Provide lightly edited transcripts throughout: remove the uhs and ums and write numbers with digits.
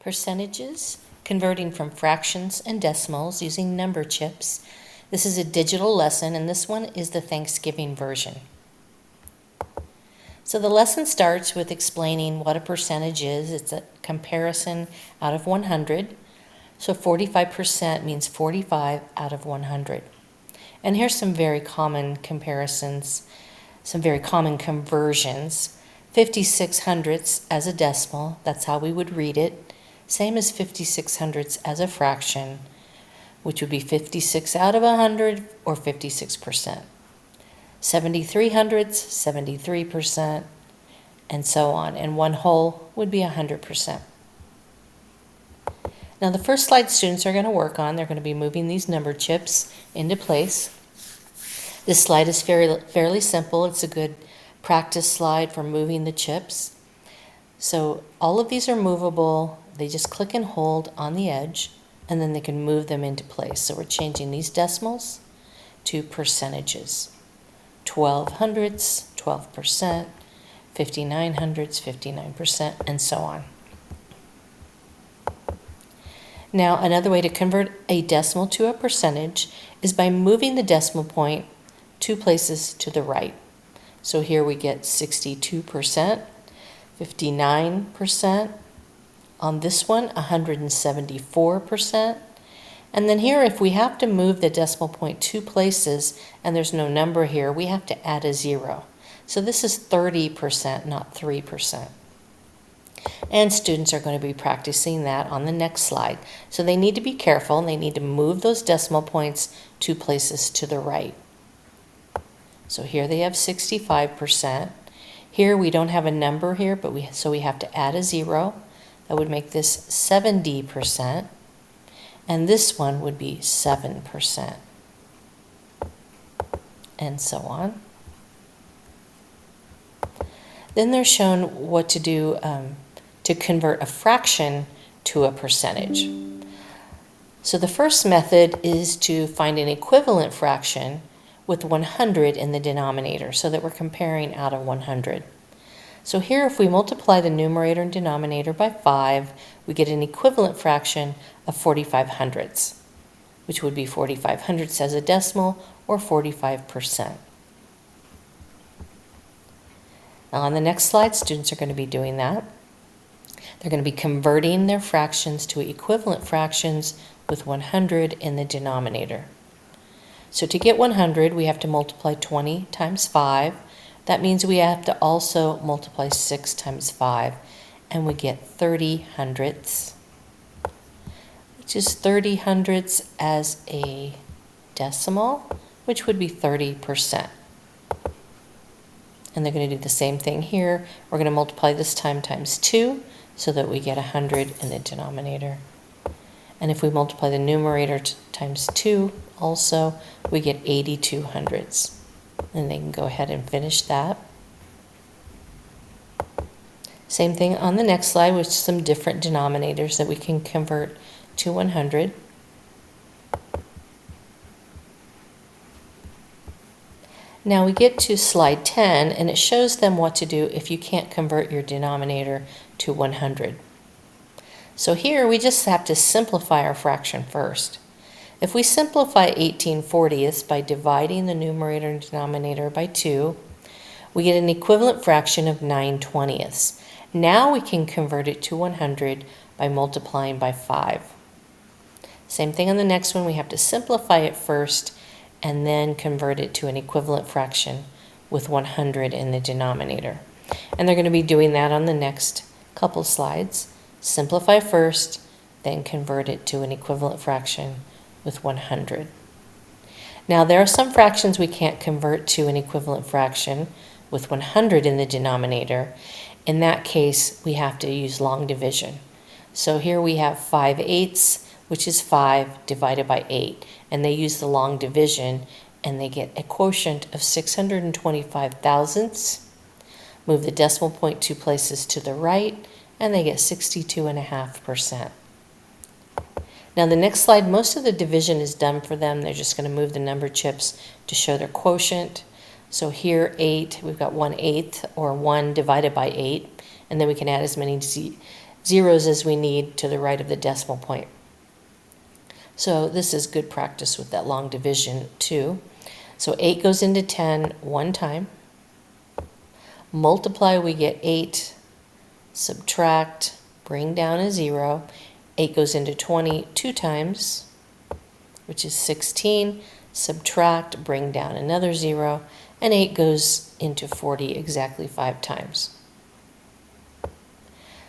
Percentages, converting from fractions and decimals using number chips. This is a digital lesson, and this one is the Thanksgiving version. So the lesson starts with explaining what a percentage is. It's a comparison out of 100. So 45% means 45 out of 100. And here's some very common comparisons, some very common conversions. 56 hundredths as a decimal, that's how we would read it. Same as 56 hundredths as a fraction, which would be 56 out of 100 or 56%. 73 hundredths, 73%, and so on. And 1 whole would be 100%. Now the first slide students are going to work on, they're going to be moving these number chips into place. This slide is fairly simple. It's a good practice slide for moving the chips. So all of these are movable. They just click and hold on the edge, and then they can move them into place. So we're changing these decimals to percentages. 12 hundredths, 12%, 59 hundredths, 59%, and so on. Now, another way to convert a decimal to a percentage is by moving the decimal point 2 places to the right. So here we get 62%, 59%. On this one, 174%. And then here, if we have to move the decimal point 2 places and there's no number here, we have to add a 0. So this is 30%, not 3%. And students are going to be practicing that on the next slide. So they need to be careful, and they need to move those decimal points 2 places to the right. So here they have 65%. Here we don't have a number here, but we have to add a 0. That would make this 70%, and this one would be 7%, and so on. Then they're shown what to do to convert a fraction to a percentage. So the first method is to find an equivalent fraction with 100 in the denominator, so that we're comparing out of 100. So here, if we multiply the numerator and denominator by 5, we get an equivalent fraction of 45 hundredths, which would be 45 hundredths as a decimal, or 45%. Now on the next slide, students are going to be doing that. They're going to be converting their fractions to equivalent fractions with 100 in the denominator. So to get 100, we have to multiply 20 times 5. That means we have to also multiply 6 times 5, and we get 30 hundredths, which is 30 hundredths as a decimal, which would be 30%. And they're going to do the same thing here. We're going to multiply this times 2, so that we get 100 in the denominator. And if we multiply the numerator times 2 also, we get 82 hundredths. And they can go ahead and finish that. Same thing on the next slide with some different denominators that we can convert to 100. Now we get to slide 10, and it shows them what to do if you can't convert your denominator to 100. So here we just have to simplify our fraction first. If we simplify 18/40ths by dividing the numerator and denominator by 2, we get an equivalent fraction of 9/20ths. Now we can convert it to 100 by multiplying by 5. Same thing on the next one. We have to simplify it first and then convert it to an equivalent fraction with 100 in the denominator. And they're going to be doing that on the next couple slides. Simplify first, then convert it to an equivalent fraction with 100. Now there are some fractions we can't convert to an equivalent fraction with 100 in the denominator. In that case, we have to use long division. So here we have 5/8, which is 5 divided by 8. And they use the long division, and they get a quotient of 625 thousandths. Move the decimal point 2 places to the right, and they get 62.5%. Now the next slide, most of the division is done for them. They're just going to move the number chips to show their quotient. So here 8, we've got 1/8, or 1 divided by 8, and then we can add as many zeros as we need to the right of the decimal point. So this is good practice with that long division too. So 8 goes into 10 one time. Multiply, we get 8. Subtract, bring down a 0. 8 goes into 20 two times, which is 16. Subtract, bring down another 0. And 8 goes into 40 exactly 5 times.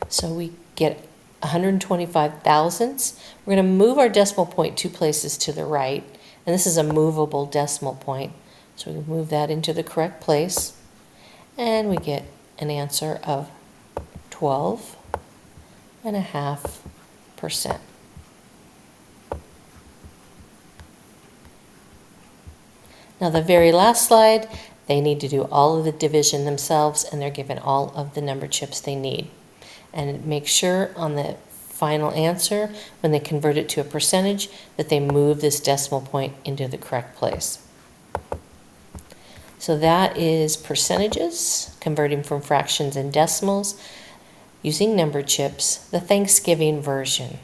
So we get 125 thousandths. We're going to move our decimal point 2 places to the right. And this is a movable decimal point. So we move that into the correct place. And we get an answer of 12.5%. Now the very last slide, they need to do all of the division themselves, and they're given all of the number chips they need. And make sure on the final answer, when they convert it to a percentage, that they move this decimal point into the correct place. So that is percentages, converting from fractions and decimals, using number chips, the Thanksgiving version.